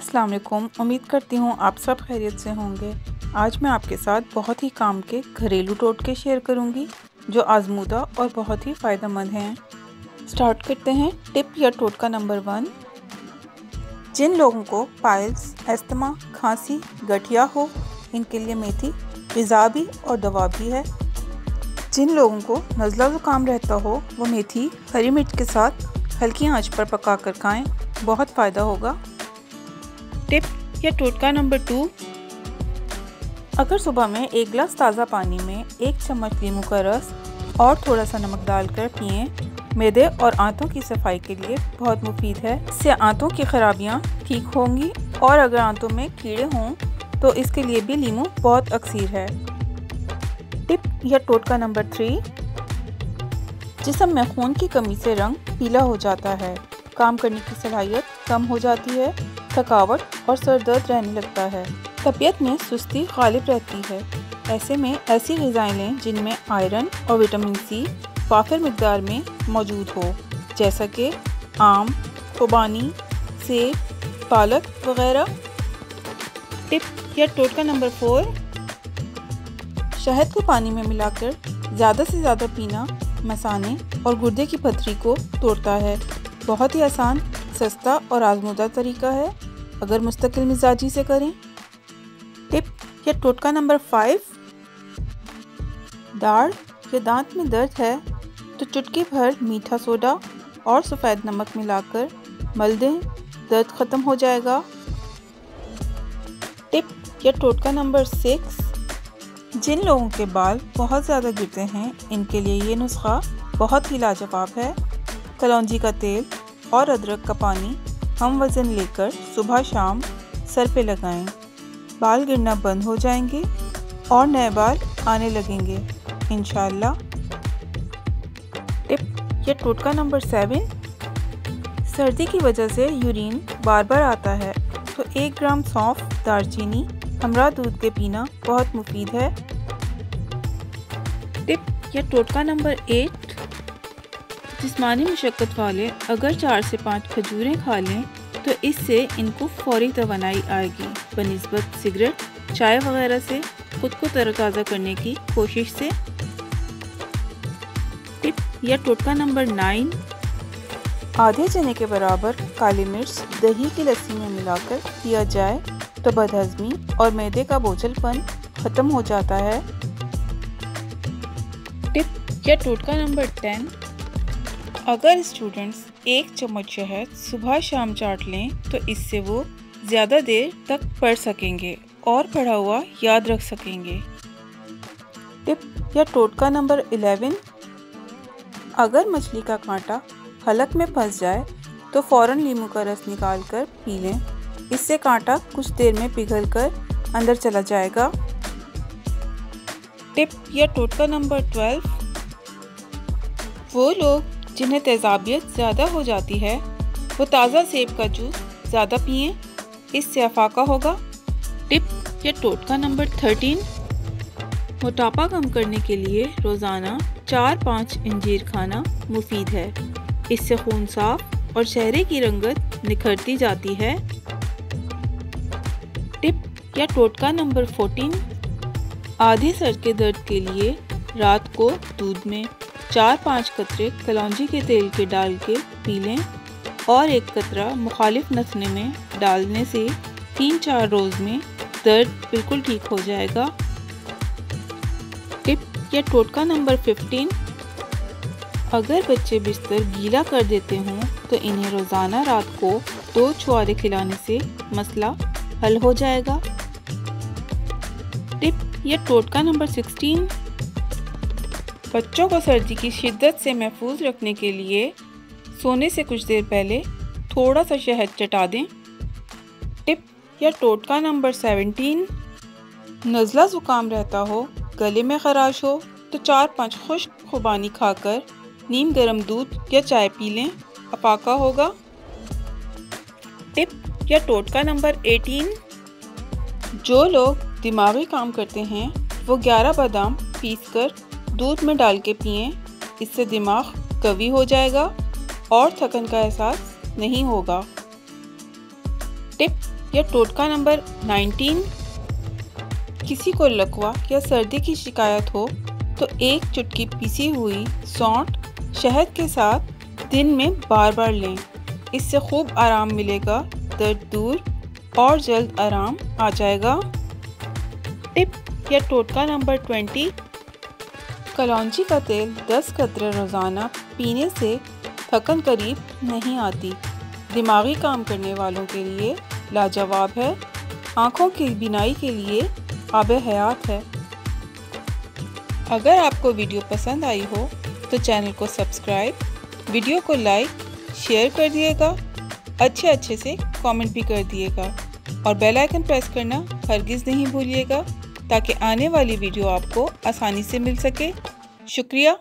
अस्सलाम वालेकुम। उम्मीद करती हूँ आप सब खैरियत से होंगे। आज मैं आपके साथ बहुत ही काम के घरेलू टोटके शेयर करूँगी जो आजमूदा और बहुत ही फ़ायदेमंद हैं। स्टार्ट करते हैं। टिप या टोटका नंबर 1। जिन लोगों को पाइल्स, अस्थमा, खांसी, गठिया हो, इनके लिए मेथी ग़िज़ा भी और दवा भी है। जिन लोगों को नज़ला ज़ुकाम रहता हो वो मेथी हरी मिर्च के साथ हल्की आंच पर पका कर खाएँ, बहुत फ़ायदा होगा। टिप या टोटका नंबर 2। अगर सुबह में 1 गिलास ताज़ा पानी में 1 चम्मच नींबू का रस और थोड़ा सा नमक डालकर पिएं, मैदे और आंतों की सफाई के लिए बहुत मुफीद है। इससे आंतों की खराबियां ठीक होंगी और अगर आंतों में कीड़े हों तो इसके लिए भी नींबू बहुत अक्सीर है। टिप या टोटका नंबर 3। जिस्म में खून की कमी से रंग पीला हो जाता है, काम करने की सलाहियत कम हो जाती है, थकावट और सर दर्द रहने लगता है, तबीयत में सुस्ती गालिब रहती है। ऐसे में ऐसी ग़िज़ाएं लें जिनमें आयरन और विटामिन सी वाफिर मिकदार में मौजूद हो, जैसा कि आम, खुबानी, सेब, पालक वगैरह। टिप या टोटका नंबर 4। शहद को पानी में मिलाकर ज़्यादा से ज़्यादा पीना मसाने और गुर्दे की पथरी को तोड़ता है। बहुत ही आसान, सस्ता और आजमूदा तरीका है अगर मुस्तकिल मिजाजी से करें। टिप या टोटका नंबर 5। दाढ़ या दांत में दर्द है तो चुटकी भर मीठा सोडा और सफ़ेद नमक मिलाकर मल दें, दर्द ख़त्म हो जाएगा। टिप या टोटका नंबर 6। जिन लोगों के बाल बहुत ज़्यादा गिरते हैं, इनके लिए ये नुस्खा बहुत ही लाजवाब है। कलौंजी का तेल और अदरक का पानी हम वज़न लेकर सुबह शाम सर पे लगाएं, बाल गिरना बंद हो जाएंगे और नए बाल आने लगेंगे इंशाअल्लाह। टिप या टोटका नंबर 7। सर्दी की वजह से यूरिन बार बार आता है तो 1 ग्राम सौंफ, दालचीनी हमरा दूध के पीना बहुत मुफीद है। टिप या टोटका नंबर 8। जिस्मानी मुशक्क़त वाले अगर 4 से 5 खजूरें खा लें तो इससे इनको फौरी तवानाई आएगी, बनिस्बत सिगरेट, चाय वगैरह से खुद को तरोताज़ा करने की कोशिश से। टिप या टोटका नंबर 9। आधे चने के बराबर काली मिर्च दही की लस्सी में मिलाकर पिया जाए तो बदहज़मी और मैदे का बोझलपन ख़त्म हो जाता है। टिप या टोटका नंबर 10। अगर स्टूडेंट्स 1 चम्मच शहद सुबह शाम चाट लें तो इससे वो ज़्यादा देर तक पढ़ सकेंगे और पढ़ा हुआ याद रख सकेंगे। टिप या टोटका नंबर 11। अगर मछली का कांटा हलक में फंस जाए तो फ़ौरन नींबू का रस निकाल कर पी लें, इससे कांटा कुछ देर में पिघलकर अंदर चला जाएगा। टिप या टोटका नंबर 12। वो लोग जिन्हें तेज़ाबियत ज़्यादा हो जाती है वो ताज़ा सेब का जूस ज़्यादा पिएं, इससे अफाका होगा। टिप या टोटका नंबर 13। मोटापा कम करने के लिए रोज़ाना 4-5 अंजीर खाना मुफीद है, इससे खून साफ और चेहरे की रंगत निखरती जाती है। टिप या टोटका नंबर 14। आधे सर के दर्द के लिए रात को दूध में 4-5 कतरे कलौंजी के तेल के डाल के पी लें और 1 कतरा मुखालिफ नथने में डालने से 3-4 रोज़ में दर्द बिल्कुल ठीक हो जाएगा। टिप या टोटका नंबर 15। अगर बच्चे बिस्तर गीला कर देते हों तो इन्हें रोज़ाना रात को 2 छुआरे खिलाने से मसला हल हो जाएगा। टिप या टोटका नंबर 16। बच्चों को सर्दी की शिद्दत से महफूज रखने के लिए सोने से कुछ देर पहले थोड़ा सा शहद चटा दें। टिप या टोटका नंबर 17। नज़ला ज़ुकाम रहता हो, गले में ख़राश हो तो 4-5 खुश्क खुबानी खाकर नीम गर्म दूध या चाय पी लें, अफाका होगा। टिप या टोटका नंबर 18। जो लोग दिमागी काम करते हैं वो 11 बादाम पीसकर दूध में डाल के पिएं, इससे दिमाग कवी हो जाएगा और थकन का एहसास नहीं होगा। टिप या टोटका नंबर 19। किसी को लकवा या सर्दी की शिकायत हो तो 1 चुटकी पिसी हुई सौंठ शहद के साथ दिन में बार बार लें। इससे खूब आराम मिलेगा, दर्द दूर और जल्द आराम आ जाएगा। टिप या टोटका नंबर 20। कलौंजी का तेल 10 कतरे रोज़ाना पीने से थकन करीब नहीं आती। दिमागी काम करने वालों के लिए लाजवाब है। आँखों की बीनाई के लिए आबे हयात है। अगर आपको वीडियो पसंद आई हो तो चैनल को सब्सक्राइब, वीडियो को लाइक शेयर कर दिएगा, अच्छे से कमेंट भी कर दिएगा और बेल आइकन प्रेस करना हरगिज़ नहीं भूलिएगा ताकि आने वाली वीडियो आपको आसानी से मिल सके। शुक्रिया।